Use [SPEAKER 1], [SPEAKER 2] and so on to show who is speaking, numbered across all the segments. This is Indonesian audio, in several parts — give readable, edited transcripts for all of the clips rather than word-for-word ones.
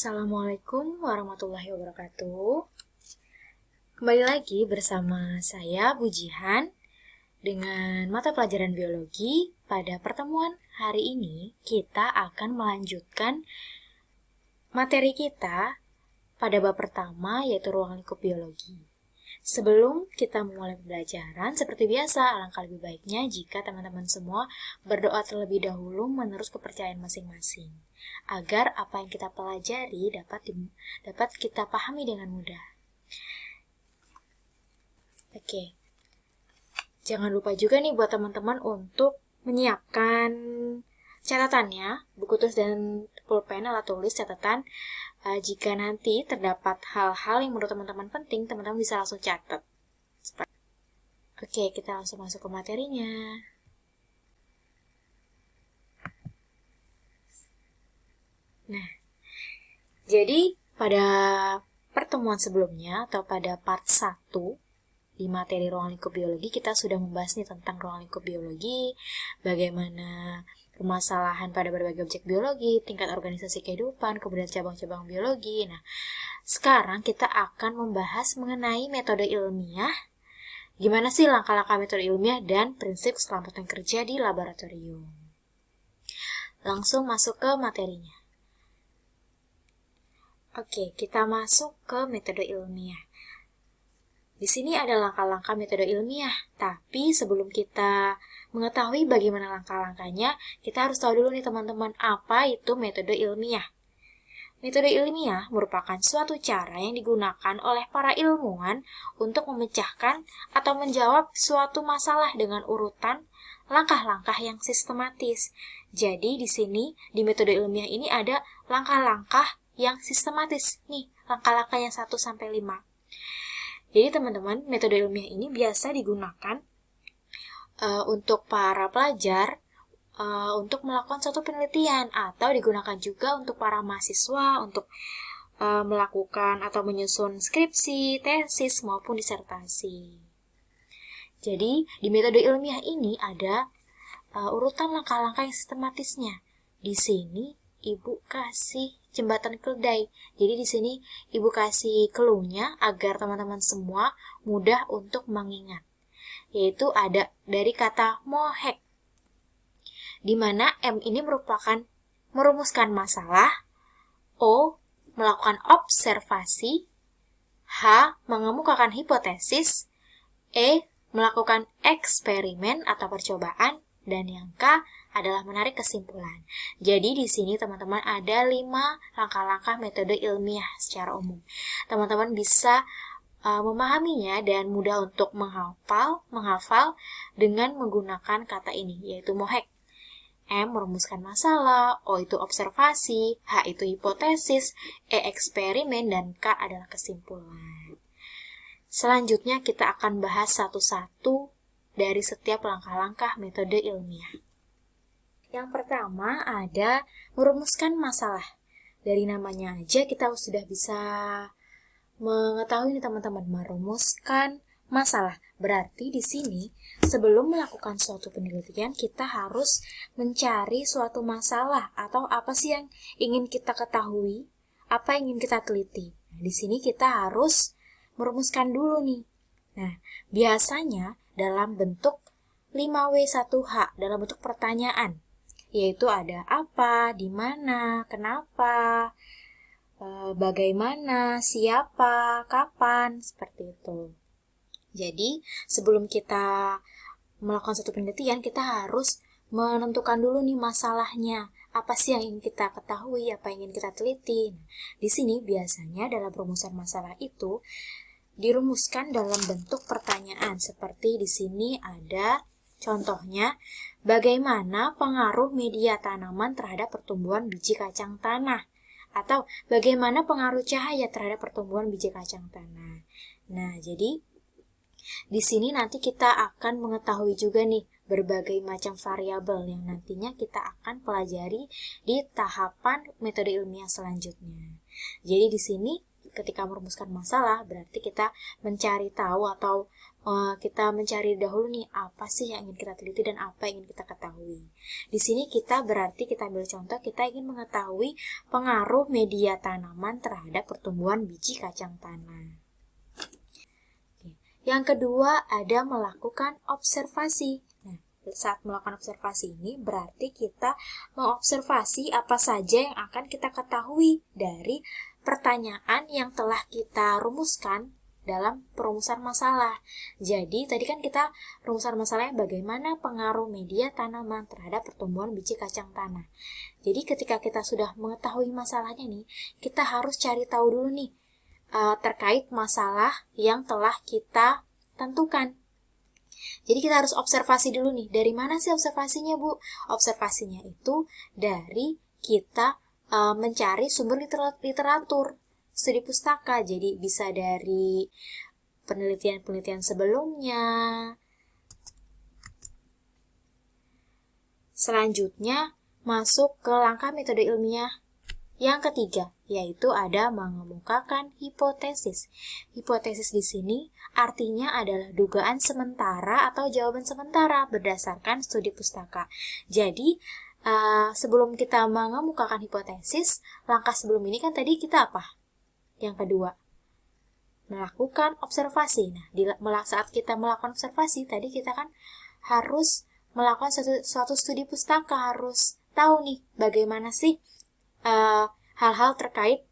[SPEAKER 1] Assalamualaikum warahmatullahi wabarakatuh. Kembali lagi bersama saya Bu Jihan dengan mata pelajaran biologi. Pada pertemuan hari ini kita akan melanjutkan materi kita pada bab pertama, yaitu ruang lingkup biologi. Sebelum kita memulai pembelajaran, seperti biasa, alangkah lebih baiknya jika teman-teman semua berdoa terlebih dahulu menurut kepercayaan masing-masing, agar apa yang kita pelajari dapat kita pahami dengan mudah. Oke, jangan lupa juga nih buat teman-teman untuk menyiapkan catatannya, buku tulis dan pulpen alat tulis catatan. Jika nanti terdapat hal-hal yang menurut teman-teman penting, teman-teman bisa langsung catat. Oke, kita langsung masuk ke materinya. Nah, jadi pada pertemuan sebelumnya atau pada part 1 di materi ruang lingkup biologi, kita sudah membahas nih tentang ruang lingkup biologi, bagaimana permasalahan pada berbagai objek biologi, tingkat organisasi kehidupan, kemudian cabang-cabang biologi. Nah, sekarang kita akan membahas mengenai metode ilmiah, gimana sih langkah-langkah metode ilmiah dan prinsip keselamatan kerja di laboratorium. Langsung masuk ke materinya. Oke, kita masuk ke metode ilmiah. Di sini ada langkah-langkah metode ilmiah, tapi sebelum kita mengetahui bagaimana langkah-langkahnya, kita harus tahu dulu nih teman-teman, apa itu metode ilmiah. Metode ilmiah merupakan suatu cara yang digunakan oleh para ilmuwan untuk memecahkan atau menjawab suatu masalah dengan urutan langkah-langkah yang sistematis. Jadi di sini, di metode ilmiah ini ada langkah-langkah yang sistematis. Nih, langkah-langkah yang 1-5. Jadi teman-teman, metode ilmiah ini biasa digunakan untuk para pelajar untuk melakukan suatu penelitian, atau digunakan juga untuk para mahasiswa untuk melakukan atau menyusun skripsi, tesis, maupun disertasi. Jadi, di metode ilmiah ini ada urutan langkah-langkah yang sistematisnya. Di sini, Ibu kasih jembatan keledai. Jadi di sini Ibu kasih clue-nya agar teman-teman semua mudah untuk mengingat. Yaitu ada dari kata mohek, di mana M ini merupakan merumuskan masalah, O melakukan observasi, H mengemukakan hipotesis, E melakukan eksperimen atau percobaan, dan yang K adalah menarik kesimpulan. Jadi di sini teman-teman ada 5 langkah-langkah metode ilmiah secara umum. Teman-teman bisa memahaminya dan mudah untuk menghafal dengan menggunakan kata ini, yaitu mohek. M merumuskan masalah, O itu observasi, H itu hipotesis, E eksperimen, dan K adalah kesimpulan. Selanjutnya kita akan bahas satu-satu dari setiap langkah-langkah metode ilmiah. Yang pertama ada merumuskan masalah. Dari namanya aja kita sudah bisa mengetahui nih teman-teman, merumuskan masalah. Berarti di sini sebelum melakukan suatu penelitian kita harus mencari suatu masalah atau apa sih yang ingin kita ketahui, apa yang ingin kita teliti. Nah, di sini kita harus merumuskan dulu nih. Nah, biasanya dalam bentuk 5W1H, dalam bentuk pertanyaan, yaitu ada apa, di mana, kenapa, bagaimana, siapa, kapan, seperti itu. Jadi, sebelum kita melakukan satu penelitian, kita harus menentukan dulu nih masalahnya. Apa sih yang ingin kita ketahui, apa yang ingin kita teliti. Nah, di sini biasanya dalam rumusan masalah itu dirumuskan dalam bentuk pertanyaan. Seperti di sini ada contohnya, bagaimana pengaruh media tanaman terhadap pertumbuhan biji kacang tanah? Atau bagaimana pengaruh cahaya terhadap pertumbuhan biji kacang tanah? Nah, jadi di sini nanti kita akan mengetahui juga nih berbagai macam variabel yang nantinya kita akan pelajari di tahapan metode ilmiah selanjutnya. Jadi di sini ketika merumuskan masalah berarti kita mencari tahu atau kita mencari dahulu nih apa sih yang ingin kita teliti dan apa yang ingin kita ketahui. Di sini kita ambil contoh, kita ingin mengetahui pengaruh media tanaman terhadap pertumbuhan biji kacang tanah. Yang kedua ada melakukan observasi. Nah, saat melakukan observasi ini berarti kita mengobservasi apa saja yang akan kita ketahui dari pertanyaan yang telah kita rumuskan dalam perumusan masalah. Jadi tadi kan kita rumusan masalahnya bagaimana pengaruh media tanaman terhadap pertumbuhan biji kacang tanah. Jadi ketika kita sudah mengetahui masalahnya nih, kita harus cari tahu dulu nih terkait masalah yang telah kita tentukan. Jadi kita harus observasi dulu nih. Dari mana sih observasinya, Bu? Observasinya itu dari kita mencari sumber literatur, studi pustaka. Jadi bisa dari penelitian-penelitian sebelumnya. Selanjutnya, masuk ke langkah metode ilmiah yang ketiga, yaitu ada mengemukakan hipotesis. Hipotesis di sini artinya adalah dugaan sementara atau jawaban sementara berdasarkan studi pustaka. Jadi, sebelum kita mengemukakan hipotesis, langkah sebelum ini kan tadi kita apa? Yang kedua, melakukan observasi. Nah, saat kita melakukan observasi, tadi kita kan harus melakukan suatu studi pustaka, harus tahu nih bagaimana sih hal-hal terkait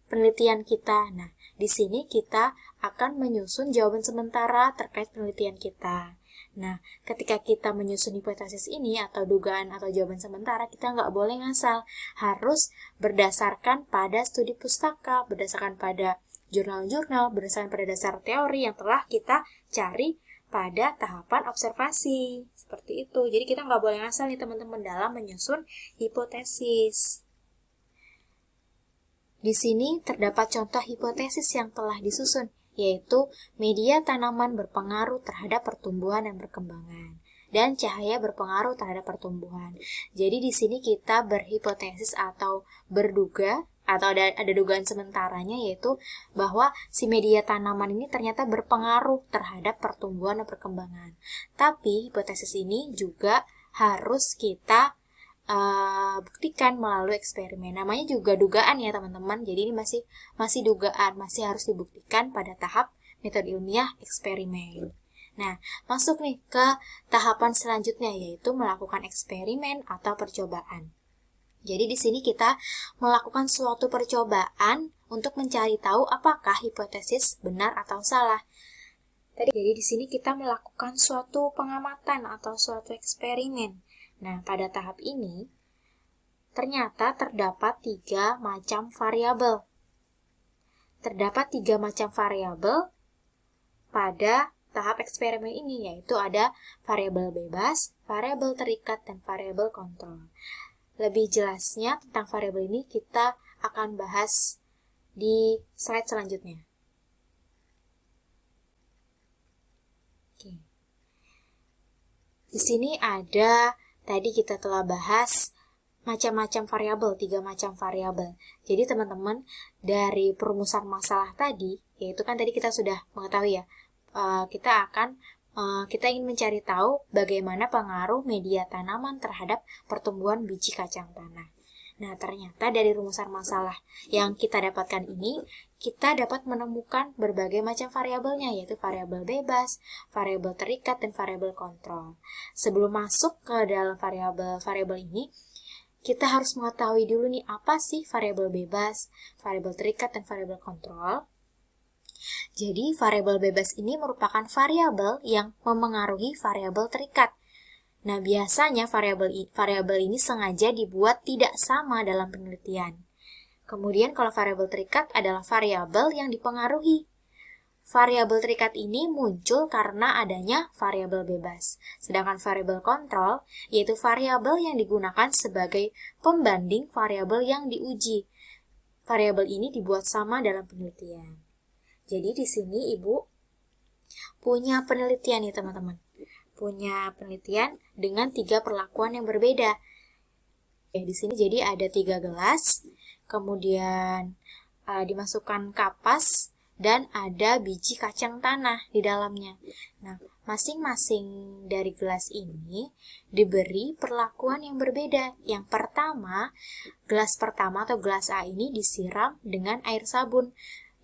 [SPEAKER 1] penelitian kita. Nah, di sini kita akan menyusun jawaban sementara terkait penelitian kita. Nah, ketika kita menyusun hipotesis ini atau dugaan atau jawaban sementara, kita nggak boleh ngasal. Harus berdasarkan pada studi pustaka, berdasarkan pada jurnal-jurnal, berdasarkan pada dasar teori yang telah kita cari pada tahapan observasi. Seperti itu. Jadi kita nggak boleh ngasal nih teman-teman dalam menyusun hipotesis. Di sini terdapat contoh hipotesis yang telah disusun, yaitu media tanaman berpengaruh terhadap pertumbuhan dan perkembangan, dan cahaya berpengaruh terhadap pertumbuhan. Jadi di sini kita berhipotesis atau berduga, atau ada dugaan sementaranya, yaitu bahwa si media tanaman ini ternyata berpengaruh terhadap pertumbuhan dan perkembangan. Tapi hipotesis ini juga harus kita buktikan melalui eksperimen. Namanya juga dugaan ya teman-teman. Jadi ini masih dugaan, masih harus dibuktikan pada tahap metode ilmiah eksperimen. Nah, masuk nih ke tahapan selanjutnya, yaitu melakukan eksperimen atau percobaan. Jadi di sini kita melakukan suatu percobaan untuk mencari tahu apakah hipotesis benar atau salah. Jadi di sini kita melakukan suatu pengamatan atau suatu eksperimen. Nah, pada tahap ini, ternyata terdapat 3 macam variabel. Terdapat 3 macam variabel pada tahap eksperimen ini, yaitu ada variabel bebas, variabel terikat, dan variabel kontrol. Lebih jelasnya tentang variabel ini kita akan bahas di slide selanjutnya. Oke. Di sini ada, tadi kita telah bahas macam-macam variabel, 3 macam variabel. Jadi teman-teman, dari perumusan masalah tadi, yaitu kan tadi kita sudah mengetahui ya, kita ingin mencari tahu bagaimana pengaruh media tanaman terhadap pertumbuhan biji kacang tanah. Nah, ternyata dari rumusan masalah yang kita dapatkan ini, kita dapat menemukan berbagai macam variabelnya, yaitu variabel bebas, variabel terikat, dan variabel kontrol. Sebelum masuk ke dalam variabel ini, kita harus mengetahui dulu nih apa sih variabel bebas, variabel terikat, dan variabel kontrol. Jadi, variabel bebas ini merupakan variabel yang memengaruhi variabel terikat. Nah, biasanya variabel ini sengaja dibuat tidak sama dalam penelitian. Kemudian, kalau variabel terikat adalah variabel yang dipengaruhi. Variabel terikat ini muncul karena adanya variabel bebas. Sedangkan variabel kontrol yaitu variabel yang digunakan sebagai pembanding variabel yang diuji. Variabel ini dibuat sama dalam penelitian. Jadi di sini Ibu punya penelitian nih teman-teman. Punya penelitian dengan 3 perlakuan yang berbeda. Di sini jadi ada 3 gelas, kemudian dimasukkan kapas dan ada biji kacang tanah di dalamnya. Nah, masing-masing dari gelas ini diberi perlakuan yang berbeda. Yang pertama, gelas pertama atau gelas A ini disiram dengan air sabun.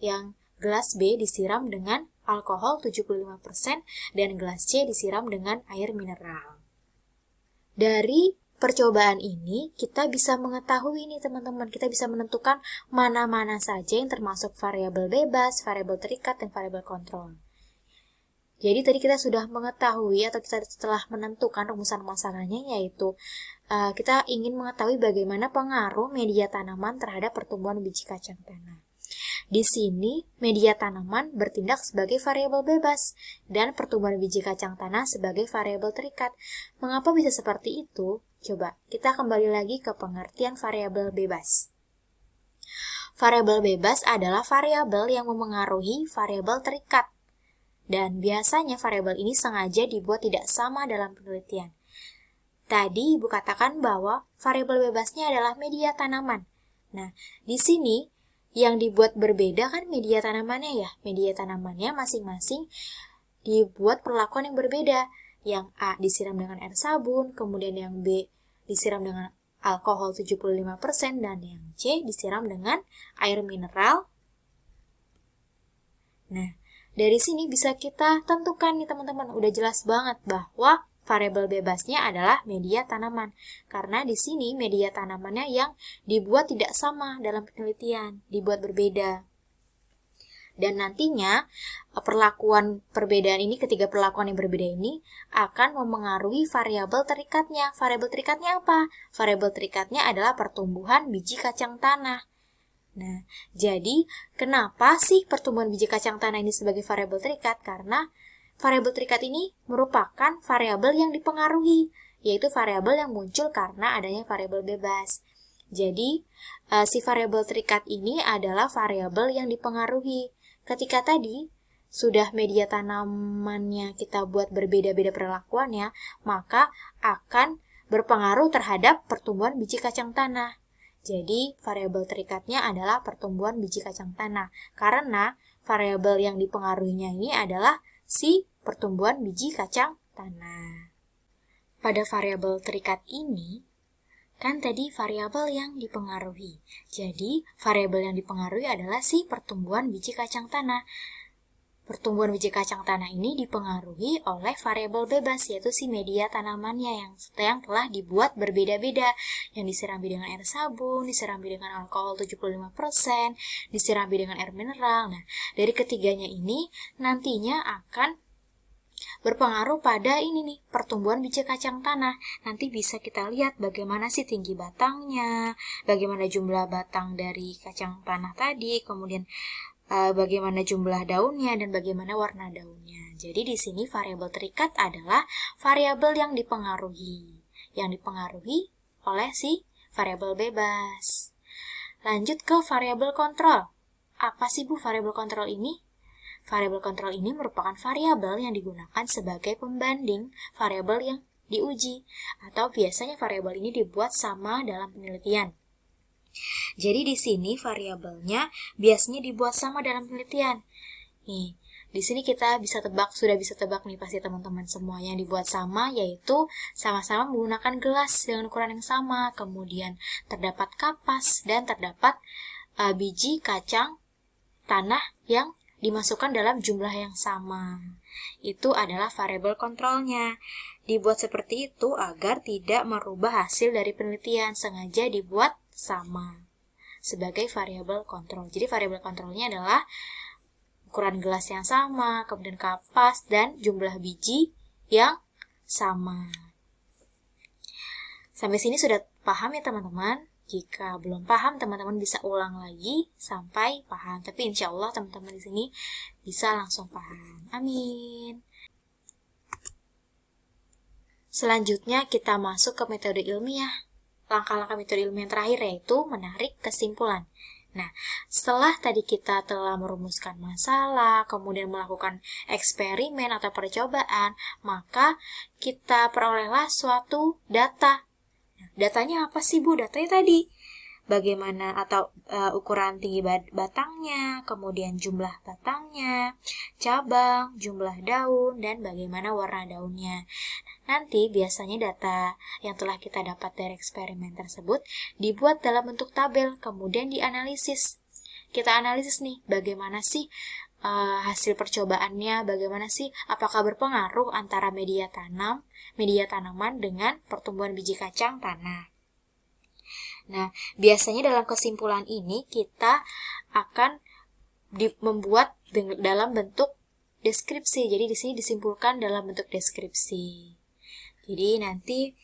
[SPEAKER 1] Yang gelas B disiram dengan alkohol 75% dan gelas C disiram dengan air mineral. Dari percobaan ini, kita bisa mengetahui nih teman-teman, kita bisa menentukan mana-mana saja yang termasuk variabel bebas, variabel terikat, dan variabel kontrol. Jadi tadi kita sudah mengetahui atau kita setelah menentukan rumusan masalahnya, yaitu kita ingin mengetahui bagaimana pengaruh media tanaman terhadap pertumbuhan biji kacang tanah. Di sini, media tanaman bertindak sebagai variabel bebas dan pertumbuhan biji kacang tanah sebagai variabel terikat. Mengapa bisa seperti itu? Coba kita kembali lagi ke pengertian variabel bebas. Variabel bebas adalah variabel yang memengaruhi variabel terikat. Dan biasanya variabel ini sengaja dibuat tidak sama dalam penelitian. Tadi Ibu katakan bahwa variabel bebasnya adalah media tanaman. Nah, di sini yang dibuat berbeda kan media tanamannya ya. Media tanamannya masing-masing dibuat perlakuan yang berbeda. Yang A disiram dengan air sabun, kemudian yang B disiram dengan alkohol 75% dan yang C disiram dengan air mineral. Nah, dari sini bisa kita tentukan nih teman-teman, udah jelas banget bahwa variabel bebasnya adalah media tanaman. Karena di sini media tanamannya yang dibuat tidak sama dalam penelitian, dibuat berbeda. Dan nantinya perlakuan perbedaan ini, ketiga perlakuan yang berbeda ini akan memengaruhi variabel terikatnya. Variabel terikatnya apa? Variabel terikatnya adalah pertumbuhan biji kacang tanah. Nah, jadi kenapa sih pertumbuhan biji kacang tanah ini sebagai variabel terikat? Karena variabel terikat ini merupakan variabel yang dipengaruhi, yaitu variabel yang muncul karena adanya variabel bebas. Jadi, si variabel terikat ini adalah variabel yang dipengaruhi. Ketika tadi sudah media tanamannya kita buat berbeda-beda perlakuannya, maka akan berpengaruh terhadap pertumbuhan biji kacang tanah. Jadi, variabel terikatnya adalah pertumbuhan biji kacang tanah. Karena variabel yang dipengaruhinya ini adalah si pertumbuhan biji kacang tanah. Pada variabel terikat ini, kan tadi variabel yang dipengaruhi. Jadi, variabel yang dipengaruhi adalah si pertumbuhan biji kacang tanah. Pertumbuhan biji kacang tanah ini dipengaruhi oleh variabel bebas, yaitu si media tanamannya yang telah dibuat berbeda-beda. Yang disirami dengan air sabun, disirami dengan alkohol 75%, disirami dengan air mineral. Nah, dari ketiganya ini nantinya akan berpengaruh pada ini nih, pertumbuhan biji kacang tanah. Nanti bisa kita lihat bagaimana sih tinggi batangnya, bagaimana jumlah batang dari kacang tanah tadi, kemudian bagaimana jumlah daunnya dan bagaimana warna daunnya. Jadi di sini variabel terikat adalah variabel yang dipengaruhi oleh si variabel bebas. Lanjut ke variabel kontrol. Apa sih Bu variabel kontrol ini? Variabel kontrol ini merupakan variabel yang digunakan sebagai pembanding variabel yang diuji, atau biasanya variabel ini dibuat sama dalam penelitian. Jadi di sini variabelnya biasanya dibuat sama dalam penelitian. Nih, di sini kita sudah bisa tebak nih pasti teman-teman semua, yang dibuat sama yaitu sama-sama menggunakan gelas dengan ukuran yang sama, kemudian terdapat kapas dan terdapat biji kacang tanah yang dimasukkan dalam jumlah yang sama. Itu adalah variabel kontrolnya. Dibuat seperti itu agar tidak merubah hasil dari penelitian, sengaja dibuat sama sebagai variabel kontrol. Jadi variabel kontrolnya adalah ukuran gelas yang sama, kemudian kapas dan jumlah biji yang sama. Sampai sini sudah paham ya teman-teman? Jika belum paham, teman-teman bisa ulang lagi sampai paham. Tapi insya Allah teman-teman di sini bisa langsung paham. Amin. Selanjutnya kita masuk ke metode ilmiah. Langkah-langkah metode ilmiah yang terakhir yaitu menarik kesimpulan. Nah, setelah tadi kita telah merumuskan masalah, kemudian melakukan eksperimen atau percobaan, maka kita perolehlah suatu data. Nah, datanya apa sih Bu? Datanya tadi bagaimana atau ukuran tinggi batangnya, kemudian jumlah batangnya, cabang, jumlah daun, dan bagaimana warna daunnya. Nanti biasanya data yang telah kita dapat dari eksperimen tersebut dibuat dalam bentuk tabel, kemudian dianalisis. Kita analisis nih, bagaimana sih hasil percobaannya, bagaimana sih apakah berpengaruh antara media tanaman dengan pertumbuhan biji kacang tanah. Nah, biasanya dalam kesimpulan ini kita akan membuat dalam bentuk deskripsi. Jadi di sini disimpulkan dalam bentuk deskripsi. Jadi nanti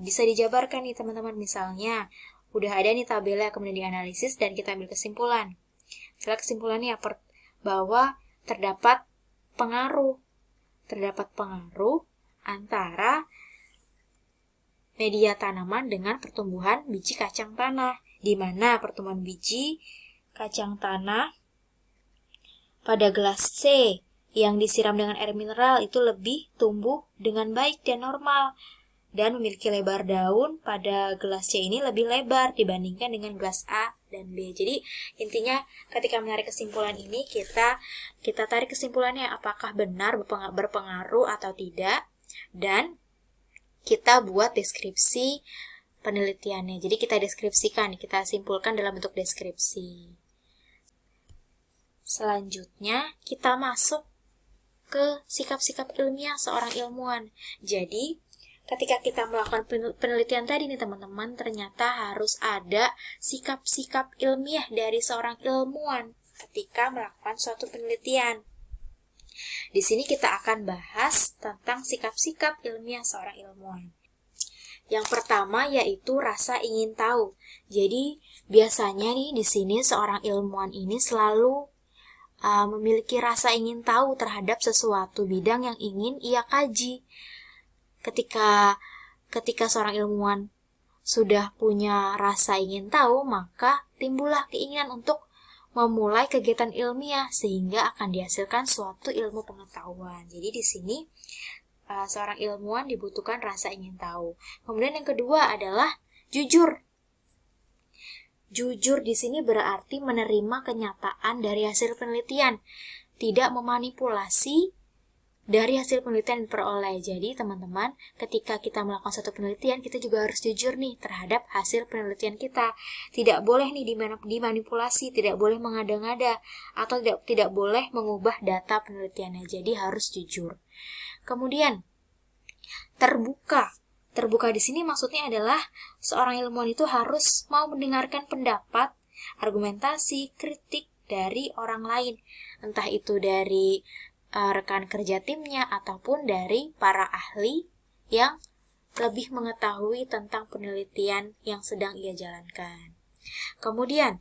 [SPEAKER 1] bisa dijabarkan nih teman-teman, misalnya udah ada nih tabelnya, kemudian dianalisis dan kita ambil kesimpulan. Misalnya kesimpulannya bahwa terdapat pengaruh antara media tanaman dengan pertumbuhan biji kacang tanah, di mana pertumbuhan biji kacang tanah pada gelas C yang disiram dengan air mineral itu lebih tumbuh dengan baik dan normal, dan memiliki lebar daun pada gelas C ini lebih lebar dibandingkan dengan gelas A dan B. Jadi intinya ketika menarik kesimpulan ini kita tarik kesimpulannya apakah benar berpengaruh atau tidak, dan kita buat deskripsi penelitiannya. Jadi kita deskripsikan, kita simpulkan dalam bentuk deskripsi. Selanjutnya kita masuk ke sikap-sikap ilmiah seorang ilmuwan. Jadi ketika kita melakukan penelitian tadi nih teman-teman, ternyata harus ada sikap-sikap ilmiah dari seorang ilmuwan ketika melakukan suatu penelitian. Di sini kita akan bahas tentang sikap-sikap ilmiah seorang ilmuwan. Yang pertama yaitu rasa ingin tahu. Jadi biasanya nih di sini seorang ilmuwan ini selalu memiliki rasa ingin tahu terhadap sesuatu bidang yang ingin ia kaji. Ketika seorang ilmuwan sudah punya rasa ingin tahu, maka timbullah keinginan untuk memulai kegiatan ilmiah sehingga akan dihasilkan suatu ilmu pengetahuan. Jadi di sini seorang ilmuwan dibutuhkan rasa ingin tahu. Kemudian yang kedua adalah jujur. Jujur di sini berarti menerima kenyataan dari hasil penelitian, tidak memanipulasi dari hasil penelitian yang diperoleh. Jadi teman-teman, ketika kita melakukan suatu penelitian, kita juga harus jujur nih terhadap hasil penelitian kita. Tidak boleh nih dimanipulasi, tidak boleh mengada-ngada, atau tidak boleh mengubah data penelitiannya. Jadi harus jujur. Kemudian, terbuka. Terbuka di sini maksudnya adalah seorang ilmuwan itu harus mau mendengarkan pendapat, argumentasi, kritik dari orang lain. Entah itu dari rekan kerja timnya ataupun dari para ahli yang lebih mengetahui tentang penelitian yang sedang ia jalankan. Kemudian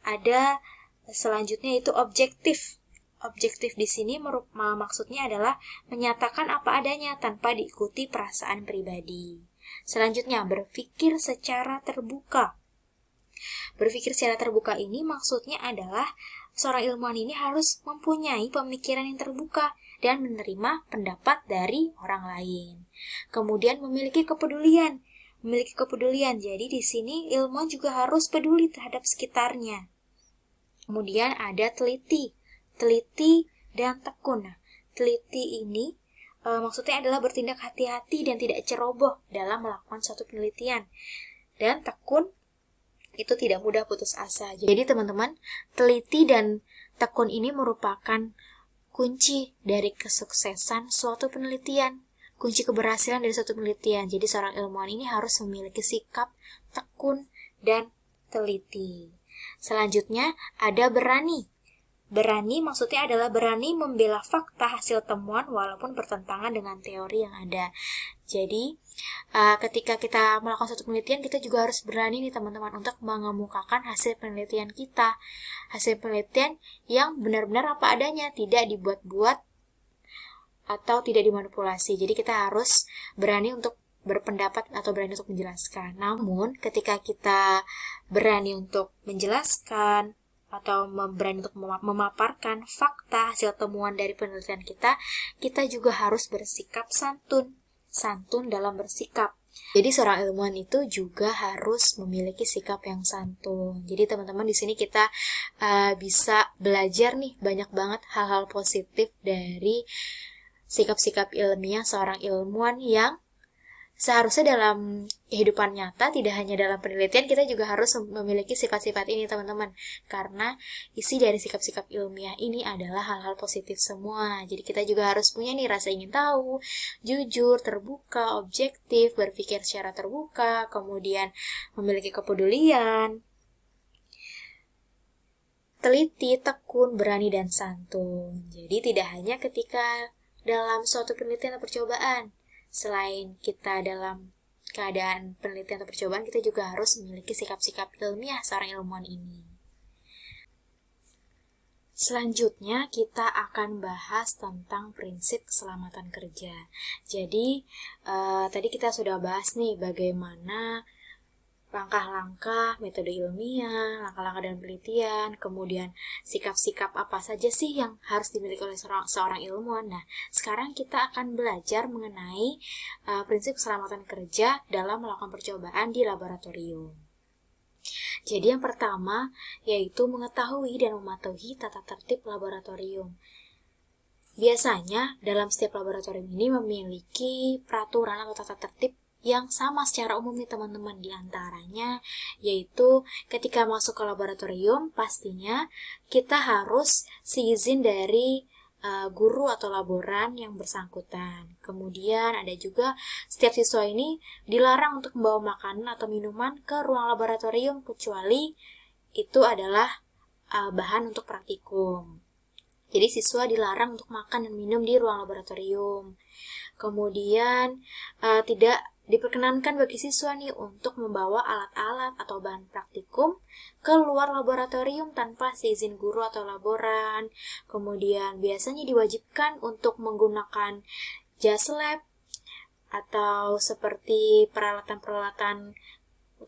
[SPEAKER 1] ada selanjutnya itu objektif. Objektif di sini maksudnya adalah menyatakan apa adanya tanpa diikuti perasaan pribadi. Selanjutnya, berpikir secara terbuka. Berpikir secara terbuka ini maksudnya adalah seorang ilmuwan ini harus mempunyai pemikiran yang terbuka dan menerima pendapat dari orang lain. Kemudian memiliki kepedulian. Jadi di sini ilmuwan juga harus peduli terhadap sekitarnya. Kemudian ada teliti dan tekun. Nah, teliti ini maksudnya adalah bertindak hati-hati dan tidak ceroboh dalam melakukan suatu penelitian. Dan tekun itu tidak mudah putus asa. Jadi teman-teman, teliti dan tekun ini merupakan kunci dari kesuksesan suatu penelitian, kunci keberhasilan dari suatu penelitian. Jadi seorang ilmuwan ini harus memiliki sikap tekun dan teliti. Selanjutnya ada berani. Berani maksudnya adalah berani membela fakta hasil temuan walaupun bertentangan dengan teori yang ada. Jadi, ketika kita melakukan suatu penelitian, kita juga harus berani nih teman-teman untuk mengemukakan hasil penelitian kita. Hasil penelitian yang benar-benar apa adanya, tidak dibuat-buat atau tidak dimanipulasi. Jadi kita harus berani untuk berpendapat atau berani untuk menjelaskan. Namun, ketika kita berani untuk menjelaskan atau berani untuk memaparkan fakta hasil temuan dari penelitian kita juga harus bersikap santun dalam bersikap. Jadi seorang ilmuwan itu juga harus memiliki sikap yang santun. Jadi teman-teman di sini kita bisa belajar nih banyak banget hal-hal positif dari sikap-sikap ilmiah seorang ilmuwan yang seharusnya dalam kehidupan nyata, tidak hanya dalam penelitian, kita juga harus memiliki sifat-sifat ini, teman-teman. Karena isi dari sikap-sikap ilmiah ini adalah hal-hal positif semua. Jadi kita juga harus punya nih rasa ingin tahu, jujur, terbuka, objektif, berpikir secara terbuka, kemudian memiliki kepedulian, teliti, tekun, berani, dan santun. Jadi tidak hanya ketika dalam suatu penelitian atau percobaan, selain kita dalam keadaan penelitian atau percobaan, kita juga harus memiliki sikap-sikap ilmiah seorang ilmuwan ini. Selanjutnya kita akan bahas tentang prinsip keselamatan kerja. Jadi tadi kita sudah bahas nih bagaimana langkah-langkah, metode ilmiah, langkah-langkah dalam penelitian, kemudian sikap-sikap apa saja sih yang harus dimiliki oleh seorang ilmuwan. Nah, sekarang kita akan belajar mengenai prinsip keselamatan kerja dalam melakukan percobaan di laboratorium. Jadi yang pertama yaitu mengetahui dan mematuhi tata tertib laboratorium. Biasanya dalam setiap laboratorium ini memiliki peraturan atau tata tertib yang sama secara umum nih teman-teman, di antaranya yaitu ketika masuk ke laboratorium pastinya kita harus seizin dari guru atau laboran yang bersangkutan. Kemudian ada juga setiap siswa ini dilarang untuk membawa makanan atau minuman ke ruang laboratorium kecuali itu adalah bahan untuk praktikum. Jadi siswa dilarang untuk makan dan minum di ruang laboratorium. Kemudian tidak diperkenankan bagi siswa nih untuk membawa alat-alat atau bahan praktikum ke luar laboratorium tanpa seizin guru atau laboran. Kemudian biasanya diwajibkan untuk menggunakan jas lab atau seperti peralatan-peralatan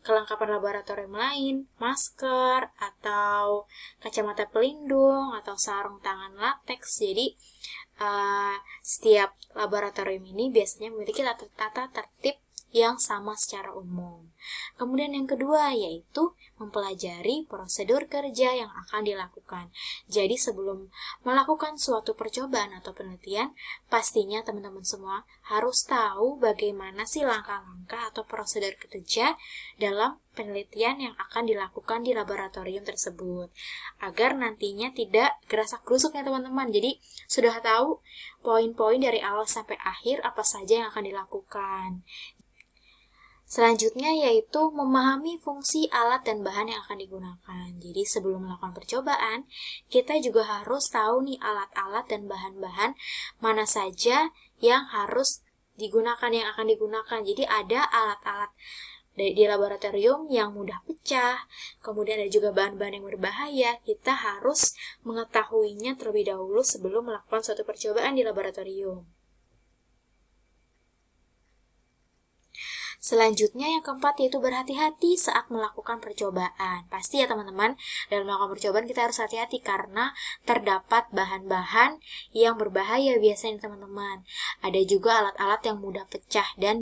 [SPEAKER 1] kelengkapan laboratorium lain, masker, atau kacamata pelindung, atau sarung tangan latex. Jadi, setiap laboratorium ini biasanya memiliki tata tertib yang sama secara umum. Kemudian yang kedua yaitu mempelajari prosedur kerja yang akan dilakukan. Jadi sebelum melakukan suatu percobaan atau penelitian, pastinya teman-teman semua harus tahu bagaimana sih langkah-langkah atau prosedur kerja dalam penelitian yang akan dilakukan di laboratorium tersebut. Agar nantinya tidak gerasak-gerusuk ya teman-teman. Jadi sudah tahu poin-poin dari awal sampai akhir apa saja yang akan dilakukan. Selanjutnya yaitu memahami fungsi alat dan bahan yang akan digunakan. Jadi sebelum melakukan percobaan, kita juga harus tahu nih alat-alat dan bahan-bahan mana saja yang harus digunakan, yang akan digunakan. Jadi ada alat-alat di laboratorium yang mudah pecah, kemudian ada juga bahan-bahan yang berbahaya. Kita harus mengetahuinya terlebih dahulu sebelum melakukan suatu percobaan di laboratorium. Selanjutnya yang keempat yaitu berhati-hati saat melakukan percobaan. Pasti ya teman-teman, dalam melakukan percobaan kita harus hati-hati karena terdapat bahan-bahan yang berbahaya biasanya teman-teman. Ada juga alat-alat yang mudah pecah dan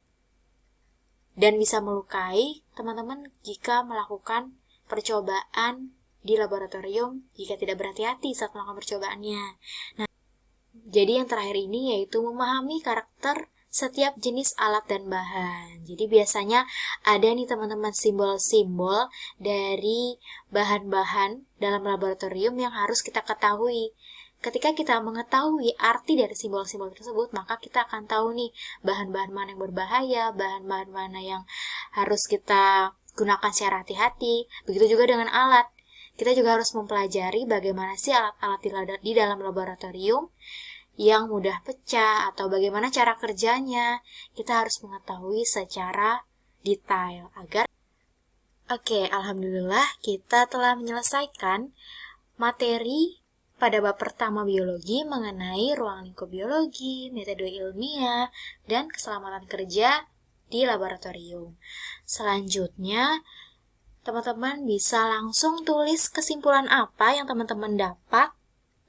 [SPEAKER 1] bisa melukai teman-teman jika melakukan percobaan di laboratorium jika tidak berhati-hati saat melakukan percobaannya. Nah, jadi yang terakhir ini yaitu memahami karakter setiap jenis alat dan bahan. Jadi biasanya ada nih teman-teman simbol-simbol dari bahan-bahan dalam laboratorium yang harus kita ketahui. Ketika kita mengetahui arti dari simbol-simbol tersebut, maka kita akan tahu nih bahan-bahan mana yang berbahaya, bahan-bahan mana yang harus kita gunakan secara hati-hati. Begitu juga dengan alat. Kita juga harus mempelajari bagaimana sih alat-alat di dalam laboratorium yang mudah pecah atau bagaimana cara kerjanya. Kita harus mengetahui secara detail agar alhamdulillah kita telah menyelesaikan materi pada bab pertama biologi mengenai ruang lingkup biologi, metode ilmiah, dan keselamatan kerja di laboratorium. Selanjutnya, teman-teman bisa langsung tulis kesimpulan apa yang teman-teman dapat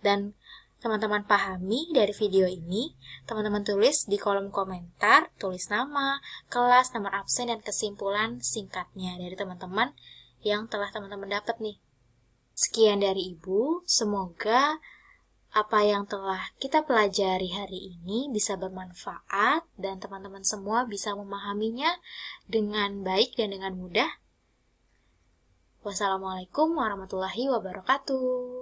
[SPEAKER 1] dan teman-teman pahami dari video ini, teman-teman tulis di kolom komentar, tulis nama, kelas, nomor absen, dan kesimpulan singkatnya dari teman-teman yang telah teman-teman dapat nih. Sekian dari Ibu, semoga apa yang telah kita pelajari hari ini bisa bermanfaat dan teman-teman semua bisa memahaminya dengan baik dan dengan mudah. Wassalamualaikum warahmatullahi wabarakatuh.